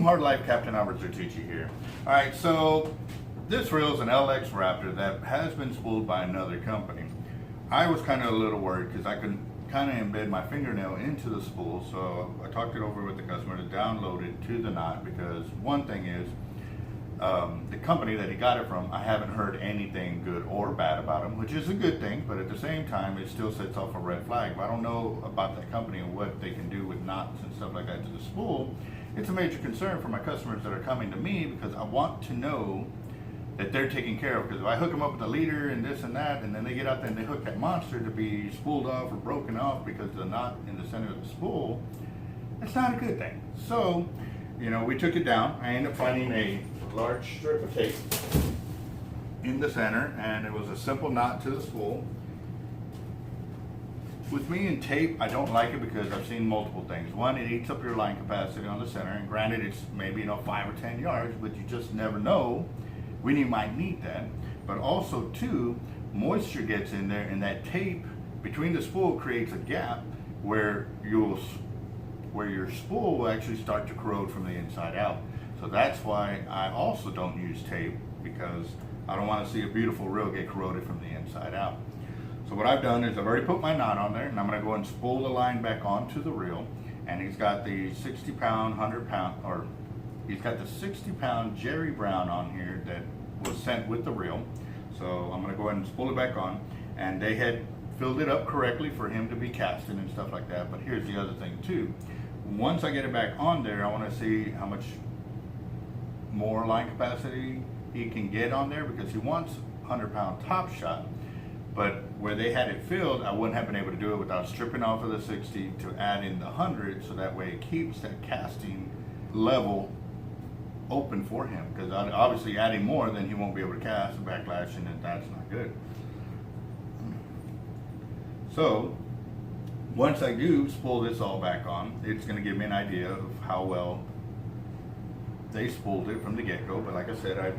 Hard Life Captain Alberto Zertuche here. Alright, so this reel is an LX Raptor that has been spooled by another company. I was kind of a little worried because I could kind of embed my fingernail into the spool, so I talked it over with the customer to download it to the knot, because one thing is, the company that he got it from, I haven't heard anything good or bad about them, which is a good thing, but at the same time, it still sets off a red flag. If I don't know about that company and what they can do with knots and stuff like that to the spool, it's a major concern for my customers that are coming to me, because I want to know that they're taken care of. Because if I hook them up with a leader and this and that, and then they get out there and they hook that monster to be spooled off or broken off because the knot in the center of the spool, it's not a good thing. So, you know, we took it down. I ended up finding a large strip of tape in the center, and it was a simple knot to the spool. With me and tape, I don't like it because I've seen multiple things. One, it eats up your line capacity on the center, and granted, it's maybe 5 or 10 yards, but you just never know when you might need that. But also, two, moisture gets in there, and that tape between the spool creates a gap where your spool will actually start to corrode from the inside out. So that's why I also don't use tape, because I don't want to see a beautiful reel get corroded from the inside out. So what I've done is I've already put my knot on there, and I'm going to go and spool the line back onto the reel. And he's got the 60-pound, 100-pound, or he's got the 60-pound Jerry Brown on here that was sent with the reel. So I'm going to go ahead and spool it back on. And they had filled it up correctly for him to be casting and stuff like that. But here's the other thing too. Once I get it back on there, I want to see how much more line capacity he can get on there, because he wants 100-pound top shot. But where they had it filled, I wouldn't have been able to do it without stripping off of the 60 to add in the 100, so that way it keeps that casting level open for him. Because obviously adding more, then he won't be able to cast and backlash, and that's not good. So once I do spool this all back on, it's going to give me an idea of how well they spooled it from the get-go. But like I said,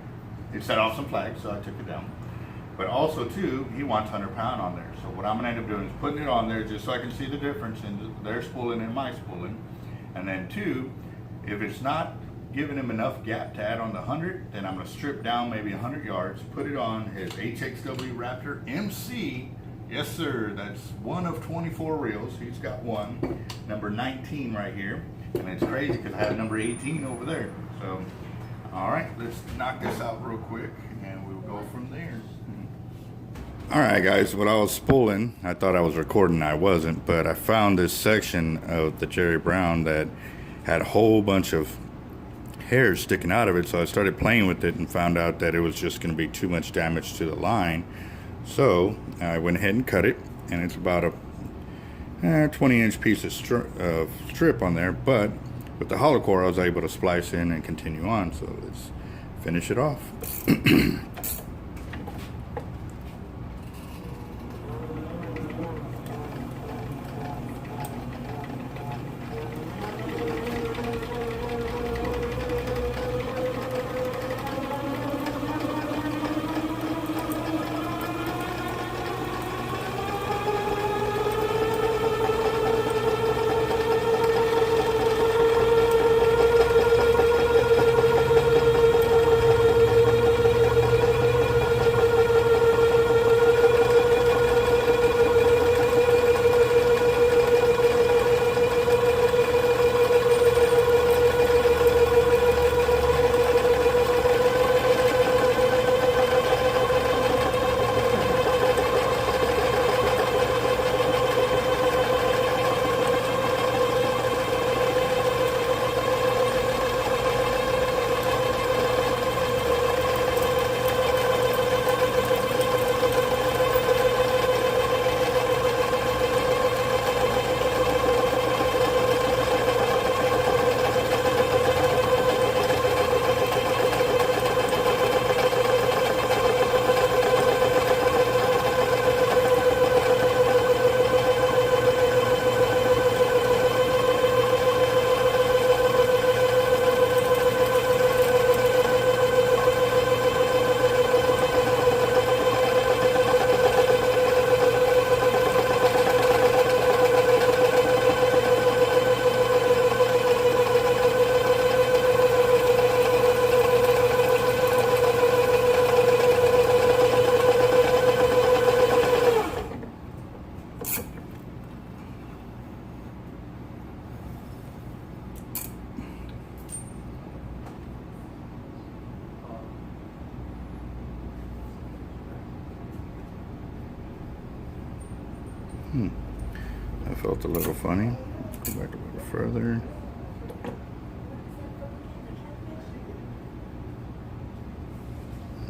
it set off some flags, so I took it down. But also too, he wants 100-pound on there. So what I'm gonna end up doing is putting it on there just so I can see the difference in their spooling and my spooling. And then two, if it's not giving him enough gap to add on the 100, then I'm gonna strip down maybe 100 yards, put it on his HXW Raptor MC. Yes sir, that's one of 24 reels. He's got one, number 19 right here. And it's crazy because I have number 18 over there. So, all right, let's knock this out real quick and we'll go from there. Alright guys, when I was spooling, I thought I was recording, I wasn't, but I found this section of the Jerry Brown that had a whole bunch of hairs sticking out of it, so I started playing with it and found out that it was just going to be too much damage to the line. So I went ahead and cut it, and it's about a 20-inch piece of strip on there, but with the hollow core I was able to splice in and continue on, so let's finish it off. That felt a little funny. Let's go back a little further.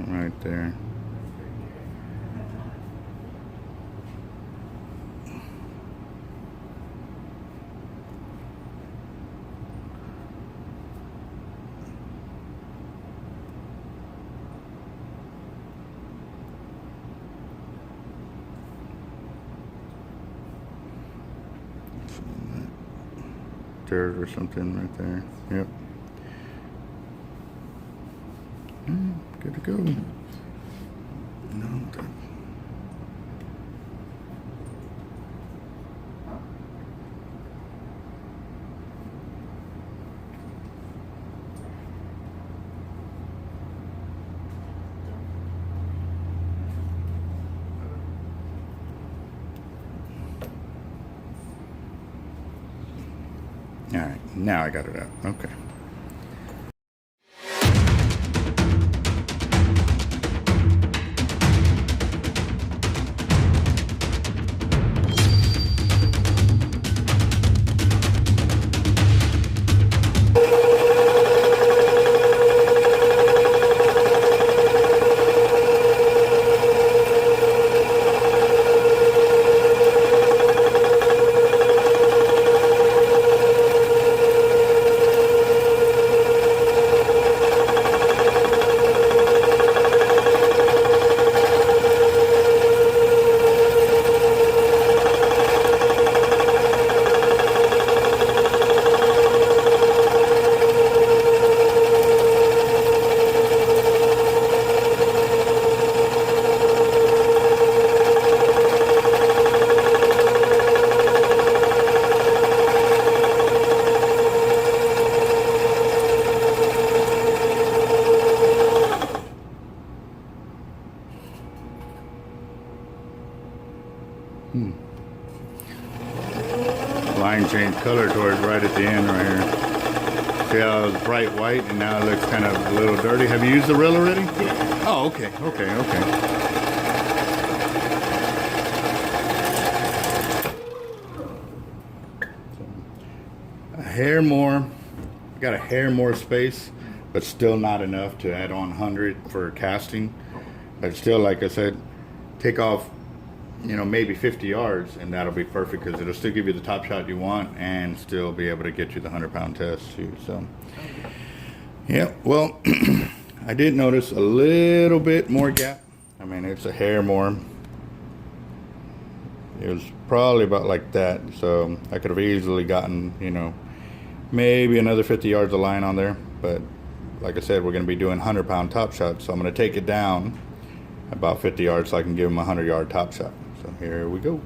Right there. Dirt or something right there. Yep. Good to go. No. All right, now I got it out. Okay. Line change color towards right at the end right here. See how it's bright white and now it looks kind of a little dirty. Have you used the reel already? Yeah. Oh, okay. A hair more, got a hair more space, but still not enough to add on 100 for casting. But still, like I said, take off, you know, maybe 50 yards and that'll be perfect because it'll still give you the top shot you want and still be able to get you the 100-pound test too. So yeah, well, I did notice a little bit more gap. I mean, it's a hair more. It was probably about like that, so I could have easily gotten, you know, maybe another 50 yards of line on there. But like I said, we're going to be doing 100-pound top shots, so I'm going to take it down about 50 yards so I can give him a 100-yard top shot. So here we go.